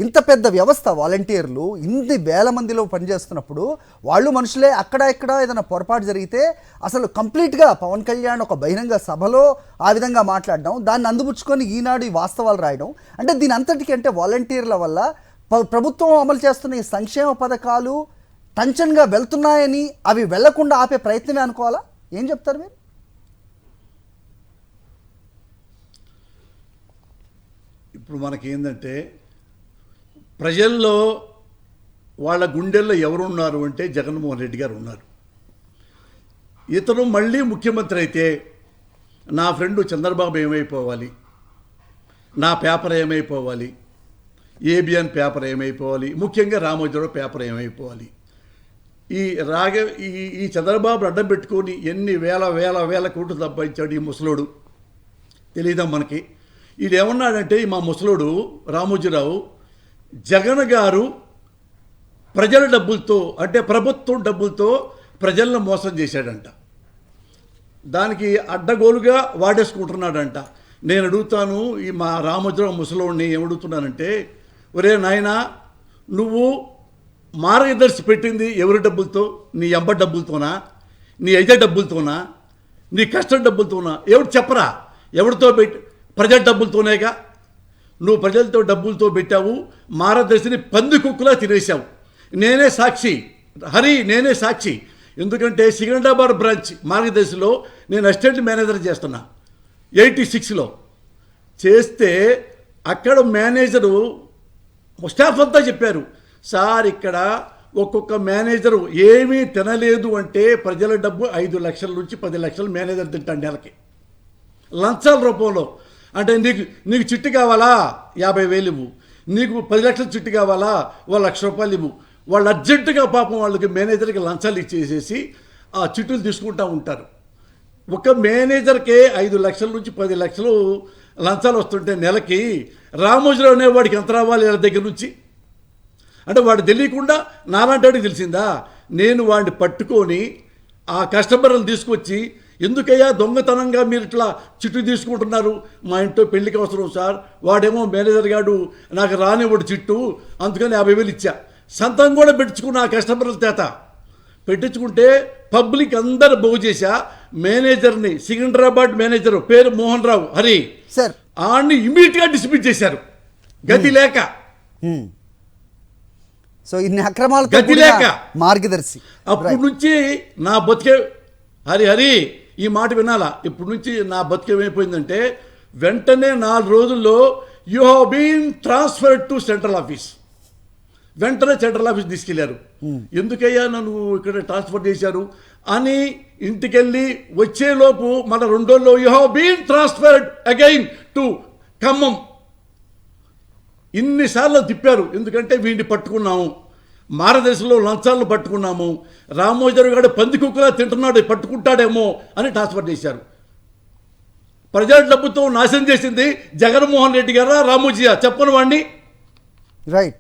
ఇంత పెద్ద వ్యవస్థ వాలంటీర్లు ఇన్ని వేల మందిలో పనిచేస్తున్నప్పుడు వాళ్ళు మనుషులే. అక్కడ ఇక్కడ ఏదైనా పొరపాటు జరిగితే అసలు కంప్లీట్గా పవన్ కళ్యాణ్ ఒక బహిరంగ సభలో ఆ విధంగా మాట్లాడడం, దాన్ని అందిపుచ్చుకొని ఈనాడు ఈ వాస్తవాలు రాయడం, అంటే దీని అంతటికి అంటే వాలంటీర్ల వల్ల ప్రభుత్వం అమలు చేస్తున్న ఈ సంక్షేమ పథకాలు టెన్షన్గా వెళ్తున్నాయని, అవి వెళ్లకుండా ఆపే ప్రయత్నమే అనుకోవాలా? ఏం చెప్తారు మీరు? ఇప్పుడు మనకేందంటే ప్రజల్లో వాళ్ళ గుండెల్లో ఎవరున్నారు అంటే జగన్మోహన్ రెడ్డి గారు ఉన్నారు. ఇతను మళ్ళీ ముఖ్యమంత్రి అయితే నా ఫ్రెండ్ చంద్రబాబు ఏమైపోవాలి, నా పేపర్ ఏమైపోవాలి, ఏబిఎన్ పేపర్ ఏమైపోవాలి, ముఖ్యంగా రామోజీరావు పేపర్ ఏమైపోవాలి, ఈ చంద్రబాబు అడ్డం పెట్టుకొని ఎన్ని వేల వేల వేల కోట్లు సంపాదించాడు ఈ ముసలోడు తెలీదా మనకి. ఈడేమన్నాడంటే మా ముసలోడు రామోజీరావు, జగన్ గారు ప్రజల డబ్బులతో అంటే ప్రభుత్వం డబ్బులతో ప్రజలను మోసం చేశాడంట, దానికి అడ్డగోలుగా వాడేసుకుంటున్నాడంట. నేను అడుగుతాను ఈ మా రామోజీరావు ముసలోడిని ఏమడుగుతున్నానంటే, ఒరే నాయనా, నువ్వు మార్గదర్శి పెట్టింది ఎవరి డబ్బులతో? నీ అబ్బ డబ్బులతోనా, నీ అయ్య డబ్బులతోనా, నీ కష్టం డబ్బులతోనా? ఎవరు చెప్పరా? ఎవరితో పెట్టి? ప్రజల డబ్బులతోనేగా. నువ్వు ప్రజలతో డబ్బులతో పెట్టావు, మార్గదర్శిని పంది కుక్కులా తినేసావు. నేనే సాక్షి హరి, నేనే సాక్షి. ఎందుకంటే సికింద్రాబాద్ బ్రాంచ్ మార్గదర్శిలో నేను అసిస్టెంట్ మేనేజర్ చేస్తున్నా 86లో చేస్తే అక్కడ మేనేజరు స్టాఫ్ అంతా చెప్పారు, సార్ ఇక్కడ ఒక్కొక్క మేనేజరు ఏమీ తినలేదు అంటే ప్రజల డబ్బు 5 లక్షల నుంచి 10 లక్షలు మేనేజర్ తింటాడు నెలకి లంచాల రూపంలో. అంటే నీకు చిట్టు కావాలా 50,000 ఇవ్వు, నీకు 10 లక్షల చిట్టు కావాలా 1,00,000 రూపాయలు ఇవ్వు. వాళ్ళు అర్జెంటుగా పాపం వాళ్ళకి మేనేజర్కి లంచాలు ఇచ్చేసేసి ఆ చిట్టులు తీసుకుంటూ ఉంటారు. ఒక మేనేజర్కే 5 లక్షల నుంచి 10 లక్షలు లంచాలు వస్తుంటే నెలకి, రామోజీరావు అనేవాడికి ఎంత రావాలి వీళ్ళ దగ్గర నుంచి? అంటే వాడు తెలియకుండా నాలాంటి తెలిసిందా? నేను వాడిని పట్టుకొని ఆ కస్టమర్లను తీసుకొచ్చి, ఎందుకయ్యా దొంగతనంగా మీరు ఇట్లా చిట్టు తీసుకుంటున్నారు? మా ఇంట్లో పెళ్లికి అవసరం సార్, వాడేమో మేనేజర్ గాడు నాకు రానివ్వడు చిట్టు, అందుకని 50,000 ఇచ్చా. సంతం కూడా పెట్టించుకున్న ఆ కస్టమర్ల చేత పెట్టించుకుంటే పబ్లిక్ అందరు బాగు చేశా. మేనేజర్ని, సికింద్రాబాద్ మేనేజర్ పేరు మోహన్ రావు హరి సార్, ఆడిని ఇమీడియట్గా డిస్మిస్ చేశారు గతి లేక. సో ఇన్ని అక్రమాలు గతి లేక మార్గదర్శి అప్పటి నుంచి నా బతికే హరి ఈ మాట వినాలా. ఇప్పటి నుంచి నా బతికేమైపోయిందంటే, వెంటనే 4 రోజుల్లో you have been transferred to central office. వెంటనే సెంట్రల్ ఆఫీస్ తీసుకెళ్లారు. ఎందుకయ్యా నన్ను ఇక్కడ ట్రాన్స్ఫర్ చేశారు అని ఇంటికెళ్ళి వచ్చేలోపు మన 2 రోజుల్లో you have been transferred again to Khammam. ఇన్నిసార్లు తిప్పారు, ఎందుకంటే వీడిని పట్టుకున్నాము, మార్గదర్శిలో లంచాలను పట్టుకున్నాము, రామోజీరావు గారు పంది కుక్కలా తింటున్నాడు పట్టుకుంటాడేమో అని ట్రాన్స్ఫర్ చేశారు. ప్రజల డబ్బుతో నాశనం చేసింది జగన్మోహన్ రెడ్డి గారా రామోజీయా? చెప్పను వాడిని. రైట్.